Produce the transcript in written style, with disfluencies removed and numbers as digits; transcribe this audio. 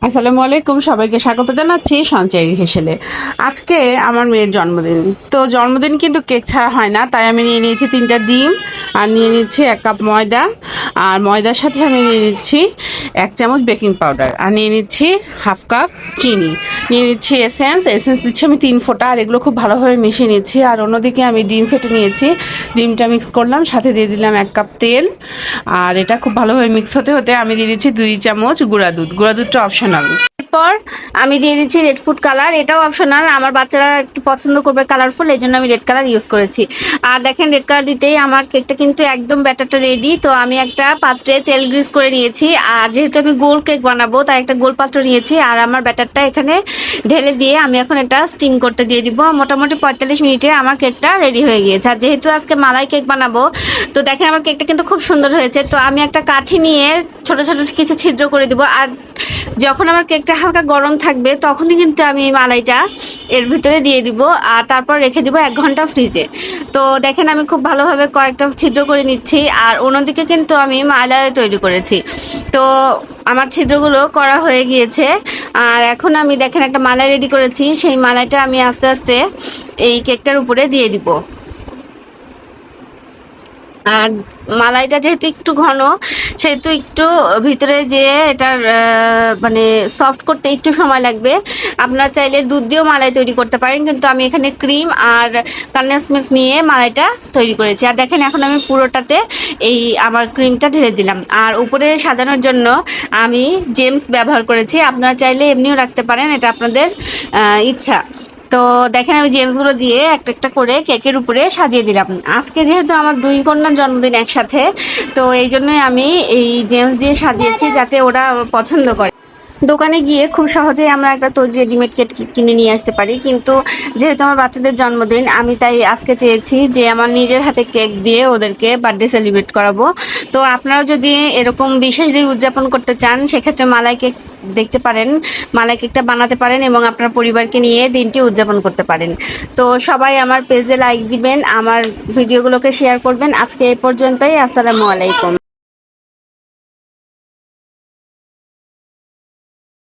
আসসালামু আলাইকুম, সবাইকে স্বাগত জানাচ্ছি সঞ্চয়ের হেসেলে। আজকে আমার মেয়ের জন্মদিন। তো জন্মদিন কিন্তু কেক ছাড়া হয় না, তাই আমি নিয়ে নিয়েছি 3টা ডিম, আর নিয়ে নিচ্ছি 1 কাপ ময়দা, আর ময়দার সাথে আমি নিয়ে নিচ্ছি 1 চামচ বেকিং পাউডার, আর নিয়ে নিচ্ছি 1/2 কাপ চিনি, নিয়ে নিচ্ছি এসেন্স দিচ্ছি আমি 3 ফোঁটা, আর এগুলো খুব ভালোভাবে মিশিয়ে নিচ্ছি। আর অন্যদিকে আমি ডিম ফেটে নিয়েছি, ডিমটা মিক্স করলাম, সাথে দিয়ে দিলাম 1 কাপ তেল। আর এটা খুব ভালোভাবে মিক্স হতে হতে আমি দিয়ে দিচ্ছি 2 চামচ গুঁড়া দুধটা অপশনাল। এরপর আমি দিয়ে দিচ্ছি রেড ফুড কালার, এটাও অপশনাল, আমার বাচ্চারা একটু পছন্দ করবে কালারফুল, এই জন্য আমি রেড কালার ইউজ করেছি। আর দেখেন রেড কালার দিতেই আমার কেকটা কিন্তু একদম ব্যাটারটা রেডি। তো আমি একটা পাত্রে তেল গ্রিস করে নিয়েছি, আর যেহেতু আমি গোল কেক বানাবো তাই একটা গোল পাত্র নিয়েছি, আর আমার ব্যাটারটা এখানে ঢেলে দিয়ে আমি এখন এটা স্টিম করতে দিয়ে দিব। মোটামুটি 45 মিনিটে আমার কেকটা রেডি হয়ে গিয়েছে। আর যেহেতু আজকে মালাই কেক বানাবো, তো দেখেন আমার কেকটা কিন্তু খুব সুন্দর হয়েছে। তো আমি একটা কাঠি নিয়ে ছোট ছোট কিছু ছিদ্র করে দিব, আর যখন আমার কেকটা হালকা গরম থাকবে তখনই কিন্তু আমি মালাইটা এর ভিতরে দিয়ে দিব, আর তারপর রেখে দিব 1 ঘন্টা ফ্রিজে। তো দেখেন আমি খুব ভালোভাবে কয়েকটা ছিদ্র করে নিচ্ছি, আর অন্যদিকে কিন্তু আমি মালাই তৈরি করেছি। তো আমার ছিদ্রগুলো করা হয়ে গিয়েছে, আর এখন আমি দেখেন একটা মালাই রেডি করেছি, সেই মালাইটা আমি আস্তে আস্তে এই কেকটার উপরে দিয়ে দিব। আর মালাইটা যেহেতু একটু ঘন, সেহেতু একটু ভিতরে যে এটার মানে সফট করতে একটু সময় লাগবে। আপনারা চাইলে দুধ দিয়েও মালাই তৈরি করতে পারেন, কিন্তু আমি এখানে ক্রিম আর কনডেন্স মিল্ক নিয়ে মালাইটা তৈরি করেছি। আর দেখেন এখন আমি পুরোটাতে এই আমার ক্রিমটা ঢেলে দিলাম, আর উপরে সাজানোর জন্য আমি জেমস ব্যবহার করেছি। আপনারা চাইলে এমনিও রাখতে পারেন, এটা আপনাদের ইচ্ছা। তো দেখেন আমি জেমসগুলো দিয়ে একটা একটা করে কেকের উপরে সাজিয়ে দিলাম। আজকে যেহেতু আমার 2 কন্যার জন্মদিন একসাথে, তো এই জন্যই আমি এই জেমস দিয়ে সাজিয়েছি যাতে ওরা পছন্দ করে। দোকানে গিয়ে খুব সহজেই আমরা একটা তৈরি রেডিমেড কেক কিনে নিয়ে আসতে পারি, কিন্তু যেহেতু আমার বাচ্চাদের জন্মদিন, আমি তাই আজকে চেয়েছি যে আমার নিজের হাতে কেক দিয়ে ওদেরকে বার্থডে সেলিব্রেট করাবো। তো আপনারাও যদি এরকম বিশেষ দিন উদযাপন করতে চান, সেক্ষেত্রে মালাই কেক দেখতে পারেন, মালাই কেকটা বানাতে পারেন এবং আপনার পরিবারকে নিয়ে দিনটি উদযাপন করতে পারেন। তো সবাই আমার পেজে লাইক দিবেন, আমার ভিডিওগুলোকে শেয়ার করবেন। আজকে এই পর্যন্তই। আসসালামু আলাইকুম।